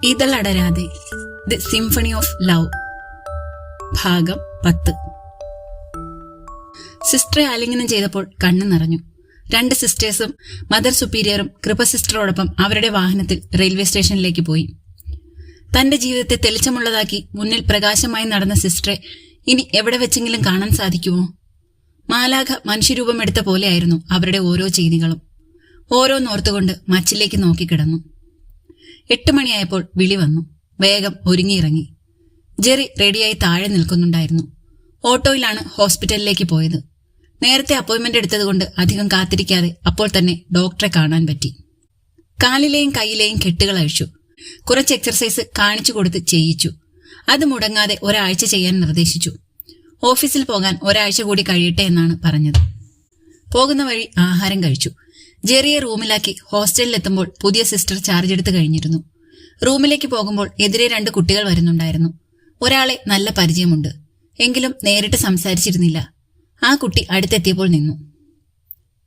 ഇതളടരാതെ the symphony of love ഭാഗം 10. സിസ്റ്ററെ ആലിംഗനം ചെയ്തപ്പോൾ കണ്ണു നിറഞ്ഞു. 2 സിസ്റ്റേഴ്സും മദർ സുപ്പീരിയറും കൃപ സിസ്റ്ററോടൊപ്പം അവരുടെ വാഹനത്തിൽ റെയിൽവേ സ്റ്റേഷനിലേക്ക് പോയി. തന്റെ ജീവിതത്തെ തെളിച്ചമുള്ളതാക്കി മുന്നിൽ പ്രകാശമായി നടന്ന സിസ്റ്ററെ ഇനി എവിടെ വെച്ചെങ്കിലും കാണാൻ സാധിക്കുമോ? മാലാഖ മനുഷ്യരൂപമെടുത്ത പോലെയായിരുന്നു അവരുടെ ഓരോ ചെയ്തികളും. ഓരോന്നോർത്തുകൊണ്ട് മച്ചിലേക്ക് നോക്കിക്കിടന്നു. 8 മണിയായപ്പോൾ വിളി വന്നു. വേഗം ഒരുങ്ങിയിറങ്ങി. ജെറി റെഡിയായി താഴെ നിൽക്കുന്നുണ്ടായിരുന്നു. ഓട്ടോയിലാണ് ഹോസ്പിറ്റലിലേക്ക് പോയത്. നേരത്തെ അപ്പോയിന്റ്മെന്റ് എടുത്തതുകൊണ്ട് അധികം കാത്തിരിക്കാതെ അപ്പോൾ തന്നെ ഡോക്ടറെ കാണാൻ പറ്റി. കാലിലെയും കൈയിലെയും കെട്ടുകൾ അഴിച്ചു. കുറച്ച് എക്സർസൈസ് കാണിച്ചു കൊടുത്ത് ചെയ്യിച്ചു. അത് മുടങ്ങാതെ ഒരാഴ്ച ചെയ്യാൻ നിർദ്ദേശിച്ചു. ഓഫീസിൽ പോകാൻ ഒരാഴ്ച കൂടി കഴിയട്ടെ എന്നാണ് പറഞ്ഞത്. പോകുന്ന വഴി ആഹാരം കഴിച്ചു. ജെറിയെ റൂമിലാക്കി ഹോസ്റ്റലിലെത്തുമ്പോൾ പുതിയ സിസ്റ്റർ ചാർജ് എടുത്ത് കഴിഞ്ഞിരുന്നു. റൂമിലേക്ക് പോകുമ്പോൾ എതിരെ 2 കുട്ടികൾ വരുന്നുണ്ടായിരുന്നു. ഒരാളെ നല്ല പരിചയമുണ്ട്, എങ്കിലും നേരിട്ട് സംസാരിച്ചിരുന്നില്ല. ആ കുട്ടി അടുത്തെത്തിയപ്പോൾ നിന്നു.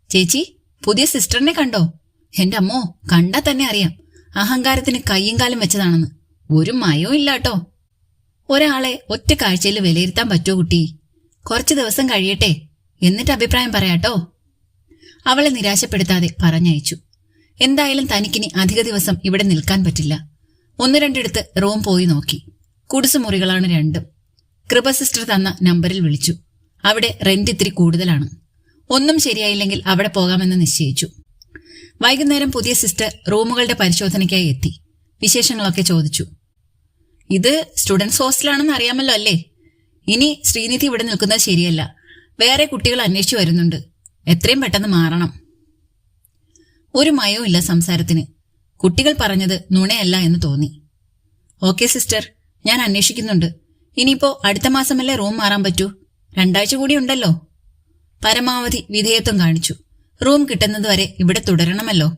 ചേച്ചി, പുതിയ സിസ്റ്ററിനെ കണ്ടോ? എന്റെ അമ്മോ, കണ്ടാ തന്നെ അറിയാം അഹങ്കാരത്തിന് കയ്യും കാലും വെച്ചതാണെന്ന്. ഒരു മയവും ഇല്ലാട്ടോ. ഒരാളെ ഒറ്റ കാഴ്ചയിൽ വിലയിരുത്താൻ പറ്റുമോ കുട്ടി? കുറച്ചു ദിവസം കഴിയട്ടെ, എന്നിട്ട് അഭിപ്രായം പറയാട്ടോ. അവളെ നിരാശപ്പെടുത്താതെ പറഞ്ഞയച്ചു. എന്തായാലും തനിക്കിനി അധിക ദിവസം ഇവിടെ നിൽക്കാൻ പറ്റില്ല. 1-2 റൂം പോയി നോക്കി. കുടിസുമുറികളാണ് 2. കൃപ സിസ്റ്റർ തന്ന നമ്പറിൽ വിളിച്ചു. അവിടെ റെന്റ് ഇത്തിരി കൂടുതലാണ്. ഒന്നും ശരിയായില്ലെങ്കിൽ അവിടെ പോകാമെന്ന് നിശ്ചയിച്ചു. വൈകുന്നേരം പുതിയ സിസ്റ്റർ റൂമുകളുടെ പരിശോധനയ്ക്കായി എത്തി. വിശേഷങ്ങളൊക്കെ ചോദിച്ചു. ഇത് സ്റ്റുഡൻസ് ഹോസ്റ്റലാണെന്ന് അറിയാമല്ലോ അല്ലേ? ഇനി ശ്രീനിധി ഇവിടെ നിൽക്കുന്നത് ശരിയല്ല. വേറെ കുട്ടികൾ അന്വേഷിച്ചു വരുന്നുണ്ട്. എത്രയും പെട്ടെന്ന് മാറണം. ഒരു മയവും ഇല്ല സംസാരത്തിന്. കുട്ടികൾ പറഞ്ഞത് നുണയല്ല എന്ന് തോന്നി. ഓക്കെ സിസ്റ്റർ, ഞാൻ അന്വേഷിക്കുന്നുണ്ട്. ഇനിയിപ്പോ അടുത്ത മാസമല്ലേ റൂം മാറാൻ പറ്റൂ? 2 ആഴ്ച കൂടി ഉണ്ടല്ലോ. പരമാവധി വിധേയത്വം കാണിച്ചു. റൂം കിട്ടുന്നതുവരെ ഇവിടെ തുടരണമല്ലോ.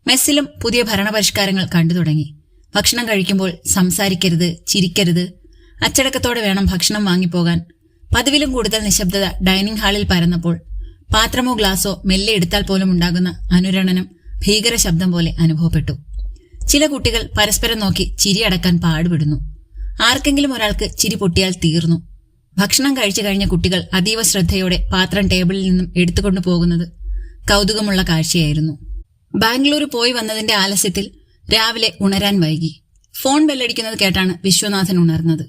മെസ്സിലും പുതിയ ഭരണപരിഷ്കാരങ്ങൾ കണ്ടു തുടങ്ങി. ഭക്ഷണം കഴിക്കുമ്പോൾ സംസാരിക്കരുത്, ചിരിക്കരുത്. അച്ചടക്കത്തോടെ വേണം ഭക്ഷണം വാങ്ങിപ്പോകാൻ. പതിവിലും കൂടുതൽ നിശബ്ദത ഡൈനിങ് ഹാളിൽ പരന്നപ്പോൾ പാത്രമോ ഗ്ലാസോ മെല്ലെ എടുത്താൽ പോലും ഉണ്ടാകുന്ന അനുരണനം ഭീകര ശബ്ദം പോലെ അനുഭവപ്പെട്ടു. ചില കുട്ടികൾ പരസ്പരം നോക്കി ചിരി അടക്കാൻ പാടുപെടുന്നു. ആർക്കെങ്കിലും ഒരാൾക്ക് ചിരി പൊട്ടിയാൽ തീർന്നു. ഭക്ഷണം കഴിച്ചു കഴിഞ്ഞ കുട്ടികൾ അതീവ ശ്രദ്ധയോടെ പാത്രം ടേബിളിൽ നിന്നും എടുത്തുകൊണ്ടു പോകുന്നത് കൗതുകമുള്ള കാഴ്ചയായിരുന്നു. ബാംഗ്ലൂർ പോയി വന്നതിന്റെ ആലസ്യത്തിൽ രാവിലെ ഉണരാൻ വൈകി. ഫോൺ ബെല്ലടിക്കുന്നത് കേട്ടാണ് വിശ്വനാഥൻ ഉണർന്നത്.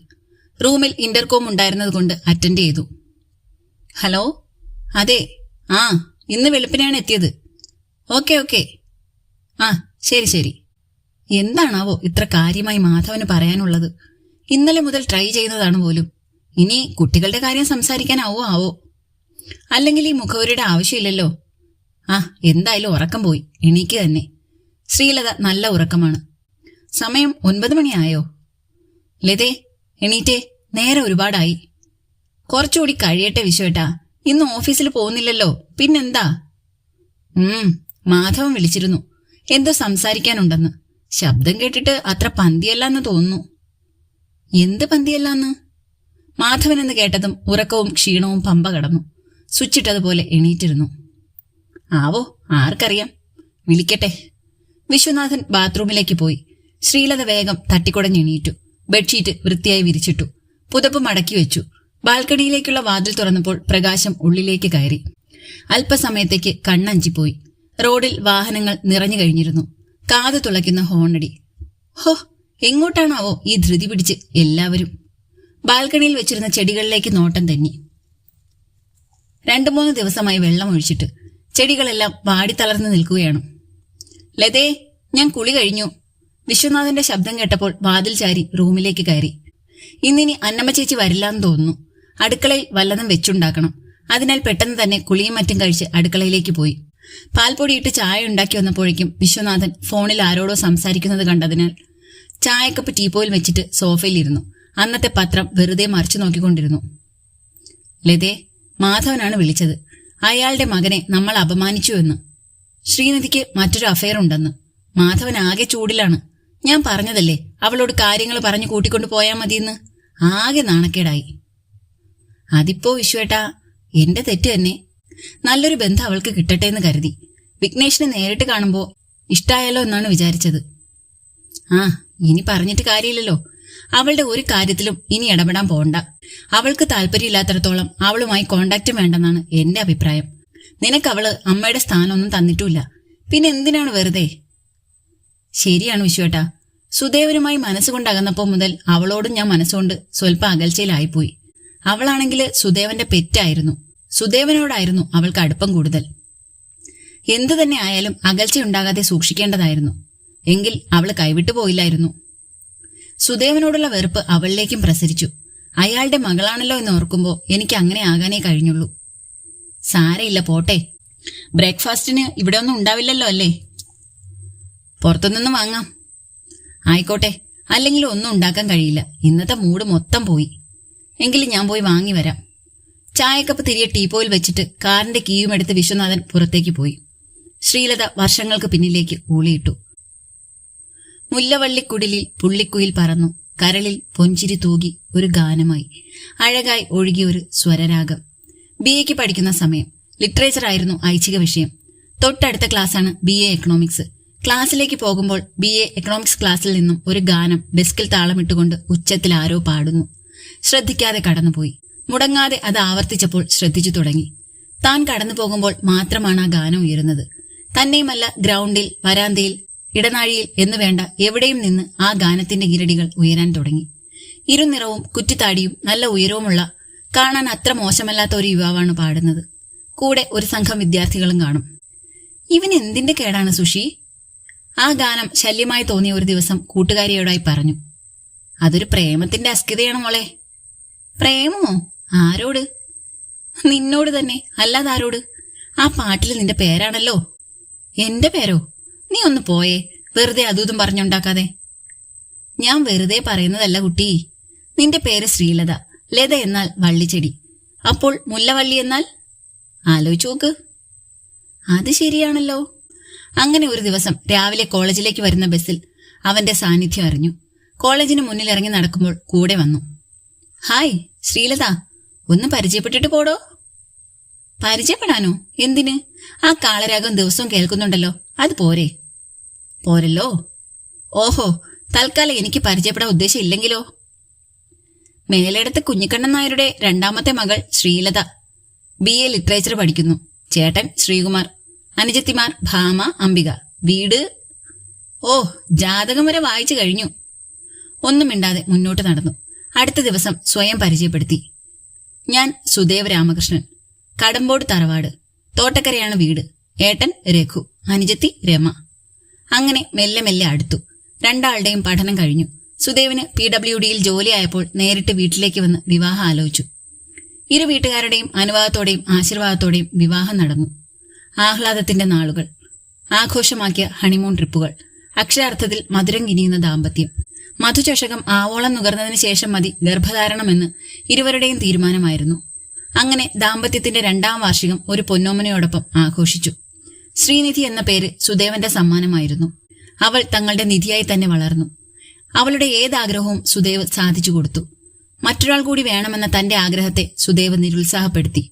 റൂമിൽ ഇന്റർകോം ഉണ്ടായിരുന്നത് കൊണ്ട് അറ്റൻഡ് ചെയ്തു. ഹലോ, അതെ. ഇന്ന് വെളുപ്പിനെയാണ് എത്തിയത്. ഓക്കെ. ശരി. എന്താണാവോ ഇത്ര കാര്യമായി മാധവന് പറയാനുള്ളത്? ഇന്നലെ മുതൽ ട്രൈ ചെയ്യുന്നതാണ് പോലും. ഇനി കുട്ടികളുടെ കാര്യം സംസാരിക്കാനാവോ? അല്ലെങ്കിൽ ഈ മുഖവരിയുടെ ആവശ്യമില്ലല്ലോ. എന്തായാലും ഉറക്കം പോയി. എണീക്ക് തന്നെ. ശ്രീലത നല്ല ഉറക്കമാണ്. സമയം 9 മണിയായോ? ലതേ, എണീറ്റേ, നേരെ ഒരുപാടായി. കുറച്ചുകൂടി കഴിയട്ടെ വിശ്വേട്ടാ. ഇന്ന് ഓഫീസിൽ പോകുന്നില്ലല്ലോ, പിന്നെന്താ? മാധവൻ വിളിച്ചിരുന്നു, എന്തോ സംസാരിക്കാനുണ്ടെന്ന്. ശബ്ദം കേട്ടിട്ട് അത്ര പന്തിയല്ലാന്ന് തോന്നുന്നു. എന്ത് പന്തിയല്ലാന്ന്? മാധവൻ എന്ന് കേട്ടതും ഉറക്കവും ക്ഷീണവും പമ്പ കടന്നു. സ്വിച്ചിട്ടതുപോലെ എണീറ്റിരുന്നു. ആർക്കറിയാം, വിളിക്കട്ടെ. വിശ്വനാഥൻ ബാത്റൂമിലേക്ക് പോയി. ശ്രീലത വേഗം തട്ടിക്കുടഞ്ഞെണീറ്റു. ബെഡ്ഷീറ്റ് വൃത്തിയായി വിരിച്ചിട്ടു. പുതപ്പ് മടക്കി വെച്ചു. ബാൽക്കണിയിലേക്കുള്ള വാതിൽ തുറന്നപ്പോൾ പ്രകാശം ഉള്ളിലേക്ക് കയറി. അല്പസമയത്തേക്ക് കണ്ണഞ്ചിപ്പോയി. റോഡിൽ വാഹനങ്ങൾ നിറഞ്ഞു കഴിഞ്ഞിരുന്നു. കാതു തുളയ്ക്കുന്ന ഹോണടി. എങ്ങോട്ടാണാവോ ഈ ധൃതി പിടിച്ച് എല്ലാവരും? ബാൽക്കണിയിൽ വെച്ചിരുന്ന ചെടികളിലേക്ക് നോട്ടം തെന്നി. 2-3 ദിവസമായി വെള്ളം ഒഴിച്ചിട്ട് ചെടികളെല്ലാം വാടിത്തളർന്നു നിൽക്കുകയാണ്. ലതേ, ഞാൻ കുളി കഴിഞ്ഞു. വിശ്വനാഥന്റെ ശബ്ദം കേട്ടപ്പോൾ വാതിൽ ചാരി റൂമിലേക്ക് കയറി. ഇന്നിനി അന്നമ്മ ചേച്ചി വരില്ലാന്ന് തോന്നുന്നു. അടുക്കളയിൽ വല്ലതും വെച്ചുണ്ടാക്കണം. അതിനാൽ പെട്ടെന്ന് തന്നെ കുളിയും മറ്റും കഴിച്ച് അടുക്കളയിലേക്ക് പോയി. പാൽപ്പൊടിയിട്ട് ചായ ഉണ്ടാക്കി വന്നപ്പോഴേക്കും വിശ്വനാഥൻ ഫോണിൽ ആരോടോ സംസാരിക്കുന്നത് കണ്ടതിനാൽ ചായക്കപ്പ് ടീപ്പോയിൽ വെച്ചിട്ട് സോഫയിലിരുന്നു. അന്നത്തെ പത്രം വെറുതെ മറിച്ചു നോക്കിക്കൊണ്ടിരുന്നു. ലതേ, മാധവനാണ് വിളിച്ചത്. അയാളുടെ മകനെ നമ്മൾ അപമാനിച്ചു എന്ന്. ശ്രീനിധിക്ക് മറ്റൊരു അഫയർ ഉണ്ടെന്ന്. മാധവൻ ആകെ ചൂടിലാണ്. ഞാൻ പറഞ്ഞതല്ലേ അവളോട് കാര്യങ്ങൾ പറഞ്ഞു കൂട്ടിക്കൊണ്ടു പോയാൽ മതിയെന്ന്. ആകെ നാണക്കേടായി. അതിപ്പോ വിശ്വേട്ടാ, എന്റെ തെറ്റ് തന്നെ. നല്ലൊരു ബന്ധം അവൾക്ക് കിട്ടട്ടെ എന്ന് കരുതി. വിഘ്നേഷിനെ നേരിട്ട് കാണുമ്പോൾ ഇഷ്ടായാലോ എന്നാണ് വിചാരിച്ചത്. ഇനി പറഞ്ഞിട്ട് കാര്യമില്ലല്ലോ. അവളുടെ ഒരു കാര്യത്തിലും ഇനി ഇടപെടാൻ പോണ്ട. അവൾക്ക് താല്പര്യമില്ലാത്തിടത്തോളം അവളുമായി കോണ്ടാക്റ്റും വേണ്ടെന്നാണ് എന്റെ അഭിപ്രായം. നിനക്കവള് അമ്മയുടെ സ്ഥാനമൊന്നും തന്നിട്ടുമില്ല, പിന്നെ എന്തിനാണ് വെറുതെ? ശരിയാണ് വിശ്വേട്ടാ. സുദേവനുമായി മനസ്സുകൊണ്ടകന്നപ്പോൾ മുതൽ അവളോടും ഞാൻ മനസ്സുകൊണ്ട് സ്വല്പം അകൽച്ചയിലായിപ്പോയി. അവളാണെങ്കിൽ സുദേവന്റെ പെറ്റായിരുന്നു. സുദേവനോടായിരുന്നു അവൾക്ക് അടുപ്പം കൂടുതൽ. എന്തു തന്നെ ആയാലും അകൽച്ചയുണ്ടാകാതെ സൂക്ഷിക്കേണ്ടതായിരുന്നു. എങ്കിൽ അവൾ കൈവിട്ടു പോയില്ലായിരുന്നു. സുദേവനോടുള്ള വെറുപ്പ് അവളിലേക്കും പ്രസരിച്ചു. അയാളുടെ മകളാണല്ലോ എന്ന് ഓർക്കുമ്പോൾ എനിക്ക് അങ്ങനെ ആകാനേ കഴിഞ്ഞുള്ളൂ. സാരയില്ല, പോട്ടെ. ബ്രേക്ക്ഫാസ്റ്റിന് ഇവിടെ ഒന്നും ഉണ്ടാവില്ലല്ലോ അല്ലേ? പുറത്തുനിന്ന് വാങ്ങാം. ആയിക്കോട്ടെ, അല്ലെങ്കിൽ ഒന്നും ഉണ്ടാക്കാൻ കഴിയില്ല. ഇന്നത്തെ മൂഡ് മൊത്തം പോയി. എങ്കിലും ഞാൻ പോയി വാങ്ങി വരാം. ചായക്കപ്പ് തിരികെ ടീപ്പോയിൽ വെച്ചിട്ട് കാറിന്റെ കീയും എടുത്ത് വിശ്വനാഥൻ പുറത്തേക്ക് പോയി. ശ്രീലത വർഷങ്ങൾക്ക് പിന്നിലേക്ക് ഊളിയിട്ടു. മുല്ലവള്ളിക്കുടിലിൽ പുള്ളിക്കുയിൽ പറന്നു. കരളിൽ പൊഞ്ചിരി തൂകി ഒരു ഗാനമായി അഴകായി ഒഴുകിയ ഒരു സ്വരരാഗം. BA പഠിക്കുന്ന സമയം. ലിറ്ററേച്ചർ ആയിരുന്നു ഐച്ഛിക വിഷയം. തൊട്ടടുത്ത ക്ലാസ്സാണ് BA എക്കണോമിക്സ്. ക്ലാസ്സിലേക്ക് പോകുമ്പോൾ BA എക്കണോമിക്സ് ക്ലാസ്സിൽ നിന്നും ഒരു ഗാനം ഡെസ്കിൽ താളമിട്ടുകൊണ്ട് ഉച്ചത്തിൽ ആരോ പാടുന്നു. ശ്രദ്ധിക്കാതെ കടന്നുപോയി. മുടങ്ങാതെ അത് ആവർത്തിച്ചപ്പോൾ ശ്രദ്ധിച്ചു തുടങ്ങി. താൻ കടന്നു പോകുമ്പോൾ മാത്രമാണ് ആ ഗാനം ഉയരുന്നത്. തന്നെയുമല്ല, ഗ്രൗണ്ടിൽ, വരാന്തയിൽ, ഇടനാഴിയിൽ എന്നു വേണ്ട എവിടെയും നിന്ന് ആ ഗാനത്തിന്റെ ഇരടികൾ ഉയരാൻ തുടങ്ങി. ഇരുനിറവും കുറ്റിത്താടിയും നല്ല ഉയരവുമുള്ള, കാണാൻ അത്ര മോശമല്ലാത്ത ഒരു യുവാവാണ് പാടുന്നത്. കൂടെ ഒരു സംഘം വിദ്യാർത്ഥികളും കാണും. ഇവൻ എന്തിന്റെ കേടാണ് സുഷി? ആ ഗാനം ശല്യമായി തോന്നിയ ഒരു ദിവസം കൂട്ടുകാരിയോടായി പറഞ്ഞു. അതൊരു പ്രേമത്തിന്റെ അസ്കിതയാണ് മോളെ. പ്രേമമോ? ആരോട്? നിന്നോട് തന്നെ, അല്ലാതെ ആരോട്? ആ പാട്ടിൽ നിന്റെ പേരാണല്ലോ. എന്റെ പേരോ? നീ ഒന്ന് പോയേ, വെറുതെ അതും പറഞ്ഞുണ്ടാക്കാതെ. ഞാൻ വെറുതെ പറയുന്നതല്ല കുട്ടി. നിന്റെ പേര് ശ്രീലത. ലത എന്നാൽ വള്ളിച്ചെടി. അപ്പോൾ മുല്ലവള്ളി എന്നാൽ? ആലോചിച്ചു നോക്ക്. അത് ശരിയാണല്ലോ. അങ്ങനെ ഒരു ദിവസം രാവിലെ കോളേജിലേക്ക് വരുന്ന ബസ്സിൽ അവന്റെ സാന്നിധ്യം അറിഞ്ഞു. കോളേജിന് മുന്നിൽ ഇറങ്ങി നടക്കുമ്പോൾ കൂടെ വന്നു. ഹായ് ശ്രീലത, ഒന്ന് പരിചയപ്പെട്ടിട്ട് പോടോ. പരിചയപ്പെടാനോ? എന്തിന്? ആ കാളരാഗം ദിവസവും കേൾക്കുന്നുണ്ടല്ലോ, അത് പോരെ? പോരല്ലോ. ഓഹോ, തൽക്കാലം എനിക്ക് പരിചയപ്പെടാൻ ഉദ്ദേശം ഇല്ലെങ്കിലോ? മേലെടുത്ത് കുഞ്ഞിക്കണ്ണൻ നായരുടെ രണ്ടാമത്തെ മകൾ ശ്രീലത. BA ലിറ്ററേച്ചർ പഠിക്കുന്നു. ചേട്ടൻ ശ്രീകുമാർ. അനുജത്തിമാർ ഭാമ, അംബിക. വീട്? ഓ, ജാതകം വരെ വായിച്ചു കഴിഞ്ഞു. ഒന്നും മിണ്ടാതെ മുന്നോട്ട് നടന്നു. അടുത്ത ദിവസം സ്വയം പരിചയപ്പെടുത്തി. ഞാൻ സുദേവ് രാമകൃഷ്ണൻ. കടമ്പോട് തറവാട്. തോട്ടക്കരയാണ് വീട്. ഏട്ടൻ രഘു, അനുജത്തി രമ. അങ്ങനെ മെല്ലെ മെല്ലെ അടുത്തു. രണ്ടാളുടെയും പഠനം കഴിഞ്ഞു. സുദേവിന് PWDയിൽ ജോലിയായപ്പോൾ നേരിട്ട് വീട്ടിലേക്ക് വന്ന് വിവാഹം ആലോചിച്ചു. ഇരു വീട്ടുകാരുടെയും അനുവാദത്തോടെയും ആശീർവാദത്തോടെയും വിവാഹം നടന്നു. ആഹ്ലാദത്തിന്റെ നാളുകൾ, ആഘോഷമാക്കിയ ഹണിമൂൺ ട്രിപ്പുകൾ, അക്ഷരാർത്ഥത്തിൽ മധുരം കിനിയുന്ന ദാമ്പത്യം. മധുചഷകം ആവോളം നുകർന്നതിന് ശേഷം മതി ഗർഭധാരണമെന്ന് ഇരുവരുടെയും തീരുമാനമായിരുന്നു. അങ്ങനെ ദാമ്പത്യത്തിന്റെ 2ാം വാർഷികം ഒരു പൊന്നോമനയോടൊപ്പം ആഘോഷിച്ചു. ശ്രീനിധി എന്ന പേര് സുദേവന്റെ സമ്മാനമായിരുന്നു. അവൾ തങ്ങളുടെ നിധിയായി തന്നെ വളർന്നു. അവളുടെ ഏതാഗ്രഹവും സുദേവ് സാധിച്ചു കൊടുത്തു. മറ്റൊരാൾ കൂടി വേണമെന്ന തന്റെ ആഗ്രഹത്തെ സുദേവ് നിരുത്സാഹപ്പെടുത്തി.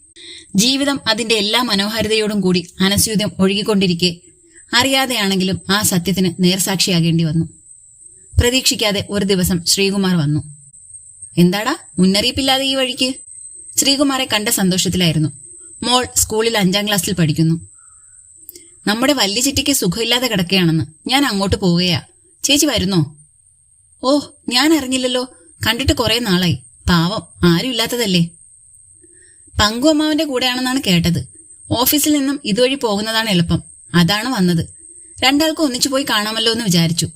ജീവിതം അതിന്റെ എല്ലാ മനോഹാരിതയോടും കൂടി അനസ്യൂതം ഒഴുകിക്കൊണ്ടിരിക്കെ അറിയാതെയാണെങ്കിലും ആ സത്യത്തിന് നേർസാക്ഷിയാകേണ്ടി വന്നു. പ്രതീക്ഷിക്കാതെ ഒരു ദിവസം ശ്രീകുമാർ വന്നു. എന്താടാ മുന്നറിയിപ്പില്ലാതെ ഈ വഴിക്ക്? ശ്രീകുമാറെ കണ്ട സന്തോഷത്തിലായിരുന്നു. മോൾ സ്കൂളിൽ 5ാം ക്ലാസ്സിൽ പഠിക്കുന്നു. നമ്മുടെ വല്യ ചിറ്റിക്ക് സുഖമില്ലാതെ കിടക്കുകയാണെന്ന്. ഞാൻ അങ്ങോട്ട് പോവുകയാ. ചേച്ചി വരുന്നോ? ഓ, ഞാൻ അറിഞ്ഞില്ലല്ലോ. കണ്ടിട്ട് കുറെ നാളായി. പാവം, ആരും ഇല്ലാത്തതല്ലേ. പങ്കു അമ്മാവന്റെ കൂടെയാണെന്നാണ് കേട്ടത്. ഓഫീസിൽ നിന്നും ഇതുവഴി പോകുന്നതാണ് എളുപ്പം. അതാണ് വന്നത്. രണ്ടാൾക്കും ഒന്നിച്ചു പോയി കാണാമല്ലോ എന്ന് വിചാരിച്ചു.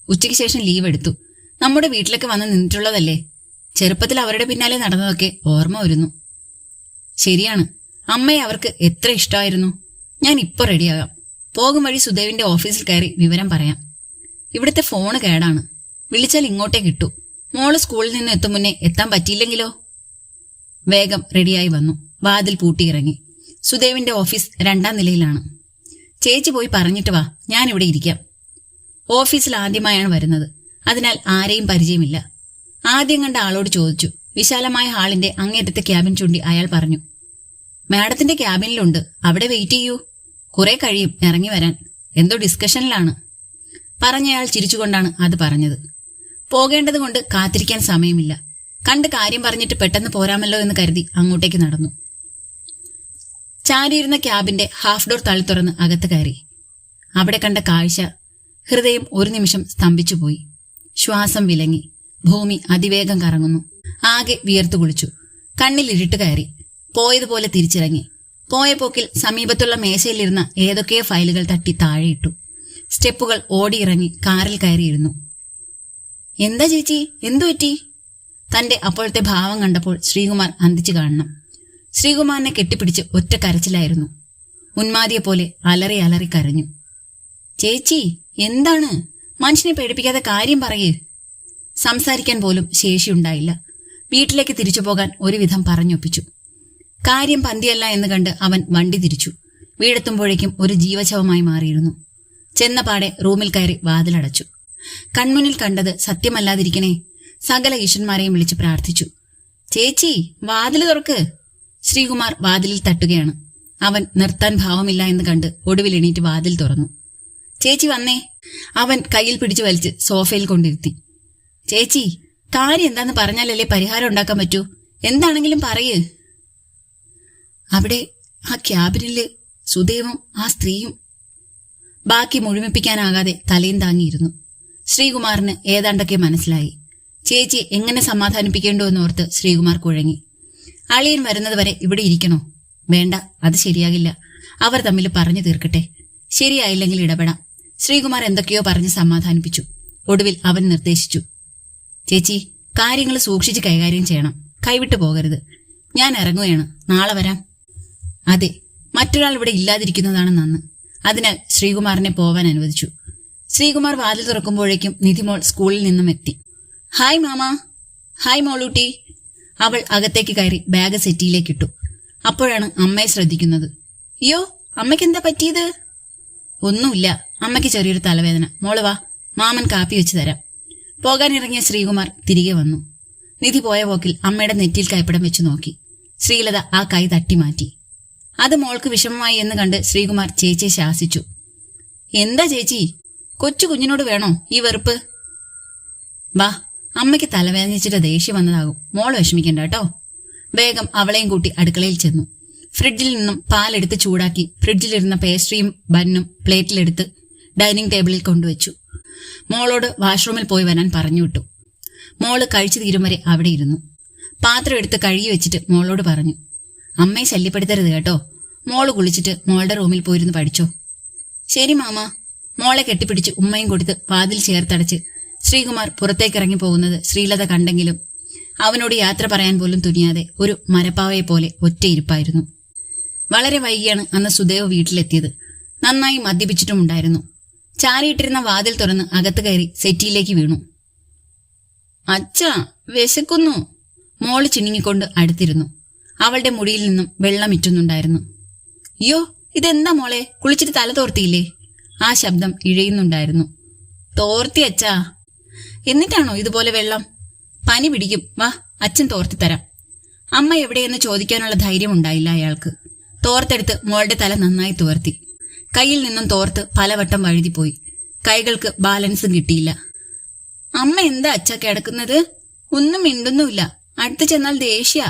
ഉച്ചയ്ക്ക് ശേഷം ലീവ് എടുത്തു. നമ്മുടെ വീട്ടിലൊക്കെ വന്ന് നിന്നിട്ടുള്ളതല്ലേ. ചെറുപ്പത്തിൽ അവരുടെ പിന്നാലെ നടന്നതൊക്കെ ഓർമ്മ വരുന്നു. ശരിയാണ്, അമ്മയെ അവർക്ക് എത്ര ഇഷ്ടമായിരുന്നു. ഞാൻ ഇപ്പോൾ റെഡിയാകാം. പോകും വഴി സുദേവിന്റെ ഓഫീസിൽ കയറി വിവരം പറയാം. ഇവിടുത്തെ ഫോണ് കേടാണ്. വിളിച്ചാൽ ഇങ്ങോട്ടേ കിട്ടൂ. മോള് സ്കൂളിൽ നിന്ന് എത്തും മുന്നേ എത്താൻ പറ്റിയില്ലെങ്കിലോ? വേഗം റെഡിയായി വന്നു. വാതിൽ പൂട്ടിയിറങ്ങി. സുദേവിന്റെ ഓഫീസ് 2ാം നിലയിലാണ്. ചേച്ചി പോയി പറഞ്ഞിട്ട് വാ, ഞാനിവിടെ ഇരിക്കാം. ഓഫീസിൽ ആദ്യമായാണ് വരുന്നത്. അതിനാൽ ആരെയും പരിചയമില്ല. ആദ്യം കണ്ട ആളോട് ചോദിച്ചു. വിശാലമായ ഹാളിന്റെ അങ്ങേറ്റത്തെ ക്യാബിൻ ചൂണ്ടി അയാൾ പറഞ്ഞു. മാഡത്തിന്റെ ക്യാബിനിലുണ്ട്, അവിടെ വെയിറ്റ് ചെയ്യൂ. കുറെ കഴിയും ഇറങ്ങി വരാൻ. എന്തോ ഡിസ്കഷനിലാണ്. പറഞ്ഞയാൾ ചിരിച്ചുകൊണ്ടാണ് അത് പറഞ്ഞത്. പോകേണ്ടത് കൊണ്ട് കാത്തിരിക്കാൻ സമയമില്ല. കണ്ട് കാര്യം പറഞ്ഞിട്ട് പെട്ടെന്ന് പോരാമല്ലോ എന്ന് കരുതി അങ്ങോട്ടേക്ക് നടന്നു. ചാരിയിരുന്ന ക്യാബിന്റെ ഹാഫ് ഡോർ തള്ളി തുറന്ന് അകത്ത് കയറി. അവിടെ കണ്ട കാഴ്ച ഹൃദയം ഒരു നിമിഷം സ്തംഭിച്ചുപോയി. ശ്വാസം വിലങ്ങി. ഭൂമി അതിവേഗം കറങ്ങുന്നു. ആകെ വിയർത്തു കുളിച്ചു. കണ്ണിൽ ഇരുട്ട് കയറി. പോയതുപോലെ തിരിച്ചിറങ്ങി. പോയ പോക്കിൽ സമീപത്തുള്ള മേശയിലിരുന്ന ഏതൊക്കെയോ ഫയലുകൾ തട്ടി താഴെയിട്ടു. സ്റ്റെപ്പുകൾ ഓടിയിറങ്ങി കാറിൽ കയറിയിരുന്നു. എന്താ ചേച്ചി, എന്തു പറ്റി? തന്റെ അപ്പോഴത്തെ ഭാവം കണ്ടപ്പോൾ ശ്രീകുമാർ അന്തിച്ചു കാണണം. ശ്രീകുമാറിനെ കെട്ടിപ്പിടിച്ച് ഒറ്റ കരച്ചിലായിരുന്നു. ഉന്മാദിയെപ്പോലെ അലറി അലറി കരഞ്ഞു. ചേച്ചി, എന്താണ്? മനുഷ്യനെ പേടിപ്പിക്കാതെ കാര്യം പറയേ. സംസാരിക്കാൻ പോലും ശേഷിയുണ്ടായില്ല. വീട്ടിലേക്ക് തിരിച്ചു പോകാൻ ഒരുവിധം പറഞ്ഞൊപ്പിച്ചു. കാര്യം പന്തിയല്ല എന്ന് കണ്ട് അവൻ വണ്ടി തിരിച്ചു. വീടെത്തുമ്പോഴേക്കും ഒരു ജീവശവമായി മാറിയിരുന്നു. ചെന്നപാടെ റൂമിൽ കയറി വാതിലടച്ചു. കൺമുന്നിൽ കണ്ടത് സത്യമല്ലാതിരിക്കണേ. സകല ഈശ്വരന്മാരെയും വിളിച്ച് പ്രാർത്ഥിച്ചു. ചേച്ചി, വാതില് തുറക്ക്. ശ്രീകുമാർ വാതിലിൽ തട്ടുകയാണ്. അവൻ നിർത്താൻ ഭാവമില്ല എന്ന് കണ്ട് ഒടുവിൽ എണീറ്റ് വാതിൽ തുറന്നു. ചേച്ചി വന്നേ. അവൻ കയ്യിൽ പിടിച്ചു വലിച്ച് സോഫയിൽ കൊണ്ടിരുത്തി. ചേച്ചി, കാര്യം എന്താന്ന് പറഞ്ഞാലല്ലേ പരിഹാരം ഉണ്ടാക്കാൻ പറ്റൂ. എന്താണെങ്കിലും പറയ്. അവിടെ ആ ക്യാബിനില് സുദേവും ആ സ്ത്രീയും. ബാക്കി മുഴുമിപ്പിക്കാനാകാതെ തലയും താങ്ങിയിരുന്നു. ശ്രീകുമാറിന് ഏതാണ്ടൊക്കെ മനസ്സിലായി. ചേച്ചി എങ്ങനെ സമാധാനിപ്പിക്കേണ്ടോ എന്നോർത്ത് ശ്രീകുമാർ കുഴങ്ങി. അളിയൻ വരുന്നതുവരെ ഇവിടെ ഇരിക്കണോ? വേണ്ട, അത് ശരിയാകില്ല. അവർ തമ്മിൽ പറഞ്ഞു തീർക്കട്ടെ. ശരിയായില്ലെങ്കിൽ ഇടപെടാം. ശ്രീകുമാർ എന്തൊക്കെയോ പറഞ്ഞ് സമാധാനിപ്പിച്ചു. ഒടുവിൽ അവൻ നിർദ്ദേശിച്ചു. ചേച്ചി, കാര്യങ്ങൾ സൂക്ഷിച്ച് കൈകാര്യം ചെയ്യണം. കൈവിട്ടു പോകരുത്. ഞാൻ ഇറങ്ങുകയാണ്. നാളെ വരാം. അതെ, മറ്റൊരാൾ ഇവിടെ ഇല്ലാതിരിക്കുന്നതാണ് നന്ന്. അതിനാൽ ശ്രീകുമാറിനെ പോവാൻ അനുവദിച്ചു. ശ്രീകുമാർ വാതിൽ തുറക്കുമ്പോഴേക്കും നിധിമോൾ സ്കൂളിൽ നിന്നും എത്തി. ഹായ് മാമാ. ഹായ് മോളൂട്ടി. അവൾ അകത്തേക്ക് കയറി ബാഗ് സെറ്റിയിലേക്കിട്ടു. അപ്പോഴാണ് അമ്മയെ ശ്രദ്ധിക്കുന്നത്. അയ്യോ, അമ്മയ്ക്ക് എന്താ പറ്റിയത്? ഒന്നുമില്ല, അമ്മയ്ക്ക് ചെറിയൊരു തലവേദന. മോള് വാ, മാമൻ കാപ്പി വെച്ച് തരാം. പോകാനിറങ്ങിയ ശ്രീകുമാർ തിരികെ വന്നു. നിധി പോയ പോക്കിൽ അമ്മയുടെ നെറ്റിയിൽ കൈപ്പടം വെച്ച് നോക്കി. ശ്രീലത ആ കൈ തട്ടി മാറ്റി. അത് മോൾക്ക് വിഷമമായി എന്ന് കണ്ട് ശ്രീകുമാർ ചേച്ചിയെ ശാസിച്ചു. എന്താ ചേച്ചി, കൊച്ചു കുഞ്ഞിനോട് വേണോ ഈ വെറുപ്പ്? വാ, അമ്മയ്ക്ക് തലവേദനിച്ചിട്ട് ദേഷ്യം വന്നതാകും. മോള് വിഷമിക്കണ്ട കേട്ടോ. വേഗം അവളെയും കൂട്ടി അടുക്കളയിൽ ചെന്നു. ഫ്രിഡ്ജിൽ നിന്നും പാലെടുത്ത് ചൂടാക്കി ഫ്രിഡ്ജിലിരുന്ന പേസ്ട്രിയും ബന്നും പ്ലേറ്റിലെടുത്ത് ഡൈനിങ് ടേബിളിൽ കൊണ്ടുവച്ചു. മോളോട് വാഷ്റൂമിൽ പോയി വരാൻ പറഞ്ഞു വിട്ടു. മോള് കഴിച്ചു തീരും വരെ അവിടെ ഇരുന്നു. പാത്രം എടുത്ത് കഴുകി വെച്ചിട്ട് മോളോട് പറഞ്ഞു. അമ്മയെ ശല്യപ്പെടുത്തരുത് കേട്ടോ. മോള് കുളിച്ചിട്ട് മോളുടെ റൂമിൽ പോയിരുന്ന് പഠിച്ചോ. ശരി മാമ. മോളെ കെട്ടിപ്പിടിച്ച് ഉമ്മയും കൊടുത്ത് വാതിൽ ചേർത്തടച്ച് ശ്രീകുമാർ പുറത്തേക്കിറങ്ങി പോകുന്നത് ശ്രീലത കണ്ടെങ്കിലും അവനോട് യാത്ര പറയാൻ പോലും തുനിയാതെ ഒരു മരപ്പാവയെ പോലെ ഒറ്റയിരിപ്പായിരുന്നു. വളരെ വൈകിയാണ് അന്ന് സുദേവ് വീട്ടിലെത്തിയത്. നന്നായി മദ്യപിച്ചിട്ടുമുണ്ടായിരുന്നു. ചാരിയിട്ടിരുന്ന വാതിൽ തുറന്ന് അകത്ത് കയറി സെറ്റിയിലേക്ക് വീണു. അച്ഛാ, വിശക്കുന്നു. മോള് ചിണുങ്ങിക്കൊണ്ട് അടുത്തിരുന്നു. അവളുടെ മുടിയിൽ നിന്നും വെള്ളം ഇറ്റുന്നുണ്ടായിരുന്നു. അയ്യോ, ഇതെന്താ മോളെ, കുളിച്ചിട്ട് തല തോർത്തിയില്ലേ? ആ ശബ്ദം ഇഴയുന്നുണ്ടായിരുന്നു. തോർത്തി അച്ഛാ. എന്നിട്ടാണോ ഇതുപോലെ വെള്ളം? പനി പിടിക്കും. വാ, അച്ഛൻ തോർത്തിത്തരാം. അമ്മ എവിടെയെന്ന് ചോദിക്കാനുള്ള ധൈര്യം ഉണ്ടായില്ല അയാൾക്ക്. തോർത്തെടുത്ത് മോളുടെ തല നന്നായി തുവർത്തി. കയ്യിൽ നിന്നും തോർത്ത് പലവട്ടം വഴുതിപ്പോയി. കൈകൾക്ക് ബാലൻസും കിട്ടിയില്ല. അമ്മ എന്താ അച്ഛാ കിടക്കുന്നത്? ഒന്നും മിണ്ടുന്നുമില്ല. അടുത്ത് ചെന്നാൽ ദേഷ്യ.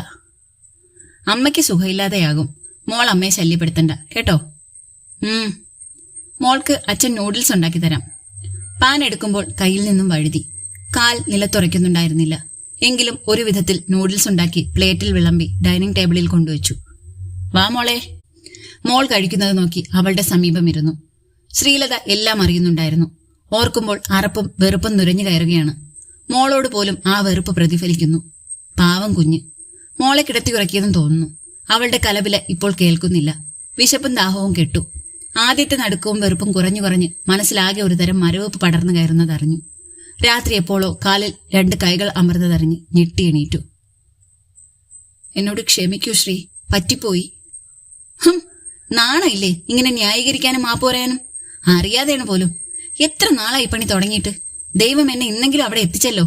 അമ്മയ്ക്ക് സുഖമില്ലാതെയാകും. മോൾ അമ്മയെ ശല്യപ്പെടുത്തണ്ട കേട്ടോ. മോൾക്ക് അച്ഛൻ നൂഡിൽസ് ഉണ്ടാക്കി തരാം. പാൻ എടുക്കുമ്പോൾ കയ്യിൽ നിന്നും വഴുതി. കാൽ നിലത്തുറയ്ക്കുന്നുണ്ടായിരുന്നില്ല. എങ്കിലും ഒരു വിധത്തിൽ നൂഡിൽസ് ഉണ്ടാക്കി പ്ലേറ്റിൽ വിളമ്പി ഡൈനിങ് ടേബിളിൽ കൊണ്ടുവച്ചു. വാ മോളെ. മോൾ കഴിക്കുന്നത് നോക്കി അവളുടെ സമീപം ഇരുന്നു. ശ്രീലത എല്ലാം അറിയുന്നുണ്ടായിരുന്നു. ഓർക്കുമ്പോൾ അറപ്പും വെറുപ്പും നുരഞ്ഞു കയറുകയാണ്. മോളോട് പോലും ആ വെറുപ്പ് പ്രതിഫലിക്കുന്നു. പാവം കുഞ്ഞ്. മോളെ കിടത്തി ഉറക്കിയതും തോന്നുന്നു. അവളുടെ കലപില ഇപ്പോൾ കേൾക്കുന്നില്ല. വിശപ്പും ദാഹവും കെട്ടു. ആദ്യത്തെ നടുക്കവും വെറുപ്പും കുറഞ്ഞു കുറഞ്ഞ് മനസ്സിലാകെ ഒരുതരം മരവിപ്പ് പടർന്നു കയറുന്നതറിഞ്ഞു. രാത്രി എപ്പോഴോ കാലിൽ 2 കൈകൾ അമർന്നതറിഞ്ഞ് ഞെട്ടി എണീറ്റു. എന്നോട് ക്ഷമിക്കൂ ശ്രീ, പറ്റിപ്പോയി. നാണയില്ലേ ഇങ്ങനെ ന്യായീകരിക്കാനും മാപ്പ് പറയാനും? അറിയാതെയാണ് പോലും. എത്ര നാളായി പണി തുടങ്ങിയിട്ട്. ദൈവം എന്നെ ഇന്നെങ്കിലും അവിടെ എത്തിച്ചല്ലോ.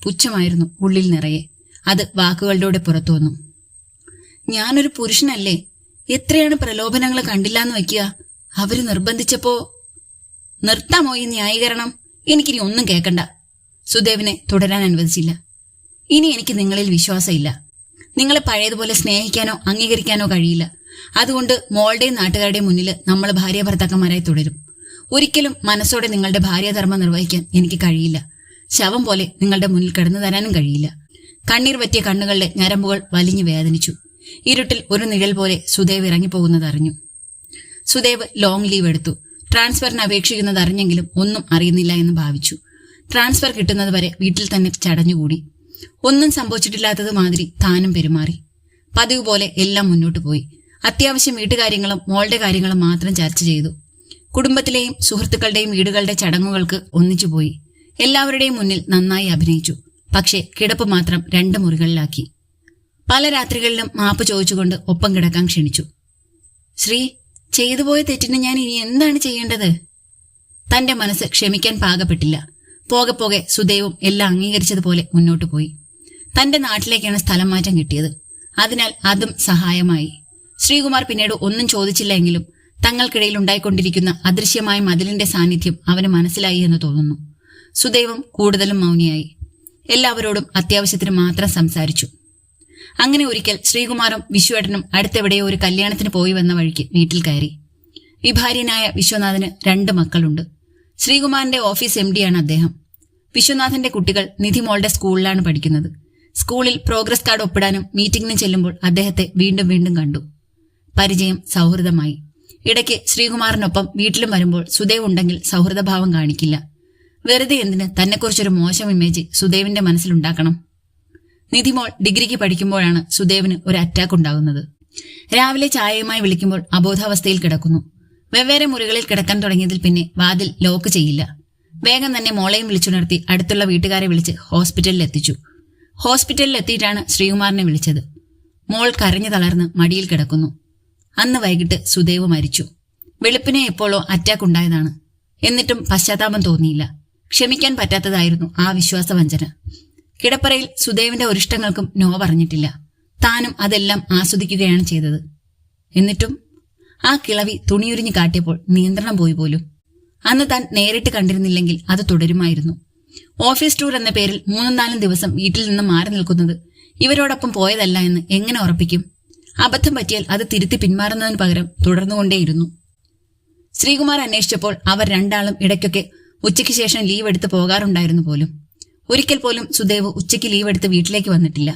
പുച്ഛമായിരുന്നു ഉള്ളിൽ നിറയെ. അത് വാക്കുകളുടെ പുറത്തു വന്നു. ഞാനൊരു പുരുഷനല്ലേ. എത്രയാണ് പ്രലോഭനങ്ങൾ കണ്ടില്ലാന്ന് വയ്ക്കുക. അവര് നിർബന്ധിച്ചപ്പോ. നിർത്താമോ ഈ ന്യായീകരണം? എനിക്കിനി ഒന്നും കേൾക്കണ്ട. സുദേവിനെ തുടരാൻ അനുവദിച്ചില്ല. ഇനി എനിക്ക് നിങ്ങളിൽ വിശ്വാസമില്ല. നിങ്ങളെ പഴയതുപോലെ സ്നേഹിക്കാനോ അംഗീകരിക്കാനോ കഴിയില്ല. അതുകൊണ്ട് മോളുടെയും നാട്ടുകാരുടെയും മുന്നിൽ നമ്മൾ ഭാര്യ ഭർത്താക്കന്മാരായി തുടരും. ഒരിക്കലും മനസ്സോടെ നിങ്ങളുടെ ഭാര്യാധർമ്മം നിർവഹിക്കാൻ എനിക്ക് കഴിയില്ല. ശവം പോലെ നിങ്ങളുടെ മുന്നിൽ കിടന്നു തരാനും കഴിയില്ല. കണ്ണീർ പറ്റിയ കണ്ണുകളുടെ ഞരമ്പുകൾ വലിഞ്ഞു വേദനിച്ചു. ഇരുട്ടിൽ ഒരു നിഴൽ പോലെ സുദേവ് ഇറങ്ങിപ്പോകുന്നതറിഞ്ഞു. സുദേവ് ലോങ് ലീവ് എടുത്തു. ട്രാൻസ്ഫറിന് അപേക്ഷിക്കുന്നത് അറിഞ്ഞെങ്കിലും ഒന്നും അറിയുന്നില്ല എന്ന് ഭാവിച്ചു. ട്രാൻസ്ഫർ കിട്ടുന്നത് വരെ വീട്ടിൽ തന്നെ ചടഞ്ഞുകൂടി. ഒന്നും സംഭവിച്ചിട്ടില്ലാത്തത് മാതിരി താനും പെരുമാറി. പതിവ് പോലെ എല്ലാം മുന്നോട്ടു പോയി. അത്യാവശ്യം വീട്ടുകാര്യങ്ങളും മോളുടെ കാര്യങ്ങളും മാത്രം ചർച്ച ചെയ്തു. കുടുംബത്തിലെയും സുഹൃത്തുക്കളുടെയും വീടുകളുടെ ചടങ്ങുകൾക്ക് ഒന്നിച്ചുപോയി. എല്ലാവരുടെയും മുന്നിൽ നന്നായി അഭിനയിച്ചു. പക്ഷേ കിടപ്പ് മാത്രം 2 മുറികളിലാക്കി. പല രാത്രികളിലും മാപ്പ് ചോദിച്ചുകൊണ്ട് ഒപ്പം കിടക്കാൻ ക്ഷണിച്ചു. ശ്രീ, ചെയ്തുപോയ തെറ്റിന് ഞാൻ ഇനി എന്താണ് ചെയ്യേണ്ടത്? തന്റെ മനസ്സ് ക്ഷമിക്കാൻ പാകപ്പെട്ടില്ല. പോകെ പോകെ സുദേവും എല്ലാം അംഗീകരിച്ചതുപോലെ മുന്നോട്ടു പോയി. തന്റെ നാട്ടിലേക്കാണ് സ്ഥലം മാറ്റം കിട്ടിയത്. അതിനാൽ അതും സഹായമായി. ശ്രീകുമാർ പിന്നീട് ഒന്നും ചോദിച്ചില്ല എങ്കിലും തങ്ങൾക്കിടയിൽ ഉണ്ടായിക്കൊണ്ടിരിക്കുന്ന അദൃശ്യമായ മതിലിന്റെ സാന്നിധ്യം അവന് മനസ്സിലായി എന്ന് തോന്നുന്നു. സുദേവും കൂടുതലും മൗനിയായി. എല്ലാവരോടും അത്യാവശ്യത്തിന് മാത്രം സംസാരിച്ചു. അങ്ങനെ ഒരിക്കൽ ശ്രീകുമാറും വിശ്വേട്ടനും അടുത്തെവിടെയോ ഒരു കല്യാണത്തിന് പോയി വന്ന വഴിക്ക് വീട്ടിൽ കയറി. വിഭാര്യനായ വിശ്വനാഥന് 2 മക്കളുണ്ട്. ശ്രീകുമാറിന്റെ ഓഫീസ് MD-യാണ് അദ്ദേഹം. വിശ്വനാഥന്റെ കുട്ടികൾ നിധിമോളുടെ സ്കൂളിലാണ് പഠിക്കുന്നത്. സ്കൂളിൽ പ്രോഗ്രസ് കാർഡ് ഒപ്പിടാനും മീറ്റിംഗിനും ചെല്ലുമ്പോൾ അദ്ദേഹത്തെ വീണ്ടും വീണ്ടും കണ്ടു. പരിചയം സൗഹൃദമായി. ഇടയ്ക്ക് ശ്രീകുമാറിനൊപ്പം വീട്ടിലും വരുമ്പോൾ സുദേവ് ഉണ്ടെങ്കിൽ സൗഹൃദഭാവം കാണിക്കില്ല. വെറുതെ എന്തിന് തന്നെക്കുറിച്ചൊരു മോശം ഇമേജ് സുദേവിന്റെ മനസ്സിലുണ്ടാക്കണം? നിധിമോൾ ഡിഗ്രിക്ക് പഠിക്കുമ്പോഴാണ് സുദേവിന് ഒരു അറ്റാക്ക് ഉണ്ടാകുന്നത്. രാവിലെ ചായയുമായി വിളിക്കുമ്പോൾ അബോധാവസ്ഥയിൽ കിടക്കുന്നു. വെവ്വേറെ മുറികളിൽ കിടക്കാൻ തുടങ്ങിയതിൽ പിന്നെ വാതിൽ ലോക്ക് ചെയ്യില്ല. വേഗം തന്നെ മോളെയും വിളിച്ചുണർത്തി അടുത്തുള്ള വീട്ടുകാരെ വിളിച്ച് ഹോസ്പിറ്റലിൽ എത്തിച്ചു. ഹോസ്പിറ്റലിൽ എത്തിയിട്ടാണ് ശ്രീകുമാറിനെ വിളിച്ചത്. മോൾ കരഞ്ഞു തളർന്ന് മടിയിൽ കിടക്കുന്നു. അന്ന് വൈകിട്ട് സുദേവ് മരിച്ചു. വെളുപ്പിനെ എപ്പോഴോ അറ്റാക്ക് ഉണ്ടായതാണ്. എന്നിട്ടും പശ്ചാത്താപം തോന്നിയില്ല. ക്ഷമിക്കാൻ പറ്റാത്തതായിരുന്നു ആ വിശ്വാസവഞ്ചന. കിടപ്പറയിൽ സുദേവിന്റെ ഒരിഷ്ടങ്ങൾക്കും നോ പറഞ്ഞിട്ടില്ല. താനും അതെല്ലാം ആസ്വദിക്കുകയാണ് ചെയ്തത്. എന്നിട്ടും ആ കിളവി തുണിയുരിഞ്ഞു കാട്ടിയപ്പോൾ നിയന്ത്രണം പോയി പോലും. അന്ന് താൻ നേരിട്ട് കണ്ടിരുന്നില്ലെങ്കിൽ അത് തുടരുമായിരുന്നു. ഓഫീസ് ടൂർ എന്ന പേരിൽ 3-4 ദിവസം വീട്ടിൽ നിന്ന് മാറി നിൽക്കുന്നത് ഇവരോടൊപ്പം പോയതല്ല എന്ന് എങ്ങനെ ഉറപ്പിക്കും? അബദ്ധം പറ്റിയാൽ അത് തിരുത്തി പിന്മാറുന്നതിന് പകരം തുടർന്നുകൊണ്ടേയിരുന്നു. ശ്രീകുമാർ അന്വേഷിച്ചപ്പോൾ അവർ 2 ആളും ഇടയ്ക്കൊക്കെ ഉച്ചയ്ക്ക് ശേഷം ലീവ് എടുത്ത് പോകാറുണ്ടായിരുന്നു പോലും. ഒരിക്കൽ പോലും സുദേവ് ഉച്ചയ്ക്ക് ലീവ് എടുത്ത് വീട്ടിലേക്ക് വന്നിട്ടില്ല.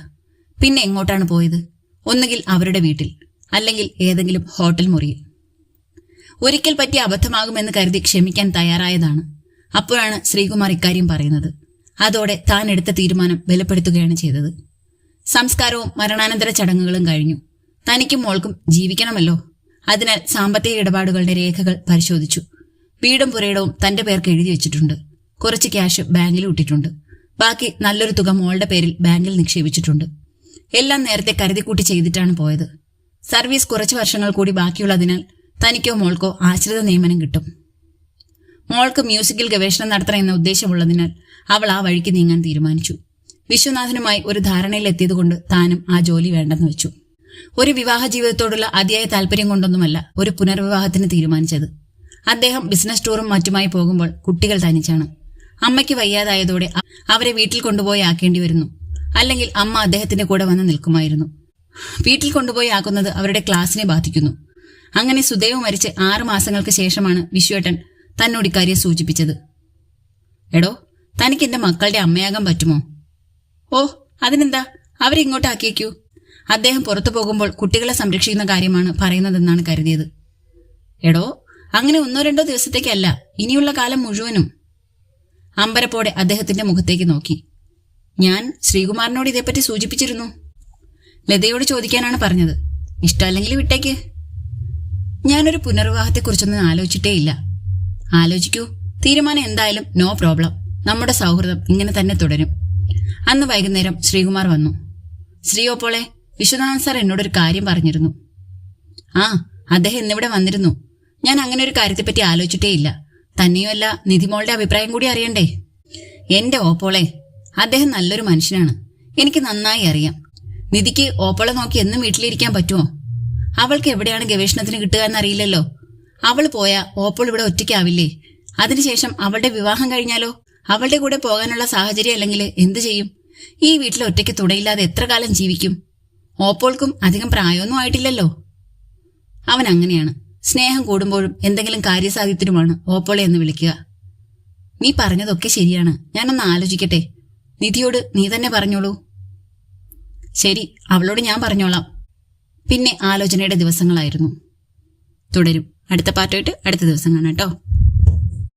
പിന്നെ എങ്ങോട്ടാണ് പോയത്? ഒന്നുകിൽ അവരുടെ വീട്ടിൽ, അല്ലെങ്കിൽ ഏതെങ്കിലും ഹോട്ടൽ മുറിയിൽ. ഒരിക്കൽ പറ്റിയ അബദ്ധമാകുമെന്ന് കരുതി ക്ഷമിക്കാൻ തയ്യാറായതാണ്. അപ്പോഴാണ് ശ്രീകുമാർ ഇക്കാര്യം പറയുന്നത്. അതോടെ താൻ എടുത്ത തീരുമാനം ബലപ്പെടുത്തുകയാണ് ചെയ്തത്. സംസ്കാരവും മരണാനന്തര ചടങ്ങുകളും കഴിഞ്ഞു. തനിക്കും മോൾക്കും ജീവിക്കണമല്ലോ. അതിനാൽ സാമ്പത്തിക ഇടപാടുകളുടെ രേഖകൾ പരിശോധിച്ചു. വീടും പുരയിടവും തന്റെ പേർക്ക് എഴുതി വെച്ചിട്ടുണ്ട്. കുറച്ച് ക്യാഷ് ബാങ്കിൽ ഇട്ടിട്ടുണ്ട്. ബാക്കി നല്ലൊരു തുക മോളുടെ പേരിൽ ബാങ്കിൽ നിക്ഷേപിച്ചിട്ടുണ്ട്. എല്ലാം നേരത്തെ കരുതിക്കൂട്ടി ചെയ്തിട്ടാണ് പോയത്. സർവീസ് കുറച്ച് വർഷങ്ങൾ കൂടി ബാക്കിയുള്ളതിനാൽ തനിക്കോ മോൾക്കോ ആശ്രിത നിയമനം കിട്ടും. മോൾക്ക് മ്യൂസിക്കിൽ ഗവേഷണം നടത്തണം എന്ന ഉദ്ദേശമുള്ളതിനാൽ അവൾ ആ വഴിക്ക് നീങ്ങാൻ തീരുമാനിച്ചു. വിശ്വനാഥനുമായി ഒരു ധാരണയിലെത്തിയതുകൊണ്ട് താനും ആ ജോലി വേണ്ടെന്ന് വെച്ചു. ഒരു വിവാഹ ജീവിതത്തോടുള്ള അതിയായ താല്പര്യം കൊണ്ടൊന്നുമല്ല ഒരു പുനർവിവാഹത്തിന് തീരുമാനിച്ചത്. അദ്ദേഹം ബിസിനസ് ടൂറും മറ്റുമായി പോകുമ്പോൾ കുട്ടികൾ തനിച്ചാണ്. അമ്മയ്ക്ക് വയ്യാതായതോടെ അവരെ വീട്ടിൽ കൊണ്ടുപോയി ആക്കേണ്ടി വരുന്നു. അല്ലെങ്കിൽ അമ്മ അദ്ദേഹത്തിന്റെ കൂടെ വന്ന് നിൽക്കുമായിരുന്നു. വീട്ടിൽ കൊണ്ടുപോയി ആക്കുന്നത് അവരുടെ ക്ലാസ്സിനെ ബാധിക്കുന്നു. അങ്ങനെ സുദേവ് മരിച്ച് 6 മാസങ്ങൾക്ക് ശേഷമാണ് വിശ്വേട്ടൻ തന്നോട് ഇക്കാര്യം സൂചിപ്പിച്ചത്. എടോ, തനിക്ക് എന്റെ മക്കളുടെ അമ്മയാകാൻ പറ്റുമോ? ഓ, അതിനെന്താ, അവരെ ഇങ്ങോട്ട് ആക്കിയേക്കൂ. അദ്ദേഹം പുറത്തു പോകുമ്പോൾ കുട്ടികളെ സംരക്ഷിക്കുന്ന കാര്യമാണ് പറയുന്നതെന്നാണ് കരുതിയത്. എടോ, അങ്ങനെ 1-2 ദിവസത്തേക്കല്ല, ഇനിയുള്ള കാലം മുഴുവനും. അമ്പരപ്പോടെ അദ്ദേഹത്തിന്റെ മുഖത്തേക്ക് നോക്കി. ഞാൻ ശ്രീകുമാറിനോട് ഇതേപ്പറ്റി സൂചിപ്പിച്ചിരുന്നു. ലതയോട് ചോദിക്കാനാണ് പറഞ്ഞത്. ഇഷ്ടമല്ലെങ്കിൽ വിട്ടേക്ക്. ഞാനൊരു പുനർവിവാഹത്തെക്കുറിച്ചൊന്നും ആലോചിച്ചിട്ടേയില്ല. ആലോചിക്കൂ. തീരുമാനം എന്തായാലും നോ പ്രോബ്ലം. നമ്മുടെ സൗഹൃദം ഇങ്ങനെ തന്നെ തുടരും. അന്ന് വൈകുന്നേരം ശ്രീകുമാർ വന്നു. ശ്രീയോപ്പോളെ, വിശ്വനാഥൻ സാർ എന്നോടൊരു കാര്യം പറഞ്ഞിരുന്നു. ആ, അദ്ദേഹം ഇന്നിവിടെ വന്നിരുന്നു. ഞാൻ അങ്ങനെ ഒരു കാര്യത്തെപ്പറ്റി ആലോചിച്ചിട്ടേയില്ല. തന്നെയുമല്ല, നിധിമോളുടെ അഭിപ്രായം കൂടി അറിയണ്ടേ? എന്റെ ഓപ്പോളെ, അദ്ദേഹം നല്ലൊരു മനുഷ്യനാണ്. എനിക്ക് നന്നായി അറിയാം. നിധിക്ക് ഓപ്പോളെ നോക്കി എന്നും വീട്ടിലിരിക്കാൻ പറ്റുമോ? അവൾക്ക് എവിടെയാണ് ഗവേഷണത്തിന് കിട്ടുക എന്നറിയില്ലല്ലോ. അവൾ പോയാ ഓപ്പോൾ ഇവിടെ ഒറ്റയ്ക്കാവില്ലേ? അതിനുശേഷം അവളുടെ വിവാഹം കഴിഞ്ഞാലോ? അവളുടെ കൂടെ പോകാനുള്ള സാഹചര്യം അല്ലെങ്കിൽ എന്തു ചെയ്യും? ഈ വീട്ടിൽ ഒറ്റയ്ക്ക് തുടയില്ലാതെ എത്ര കാലം ജീവിക്കും? ഓപ്പോൾക്കും അധികം പ്രായമൊന്നും ആയിട്ടില്ലല്ലോ. അവൻ അങ്ങനെയാണ്. സ്നേഹം കൂടുമ്പോഴും എന്തെങ്കിലും കാര്യസാധ്യത്തിനുമാണ് ഓപ്പോളെ എന്ന് വിളിക്കുക. നീ പറഞ്ഞതൊക്കെ ശരിയാണ്. ഞാനൊന്ന് ആലോചിക്കട്ടെ. നിധിയോട് നീ തന്നെ പറഞ്ഞോളൂ. ശരി, അവളോട് ഞാൻ പറഞ്ഞോളാം. പിന്നെ ആലോചനയുടെ ദിവസങ്ങളായിരുന്നു. തുടരും. അടുത്ത പാർട്ടായിട്ട് അടുത്ത ദിവസം കാണാം കേട്ടോ.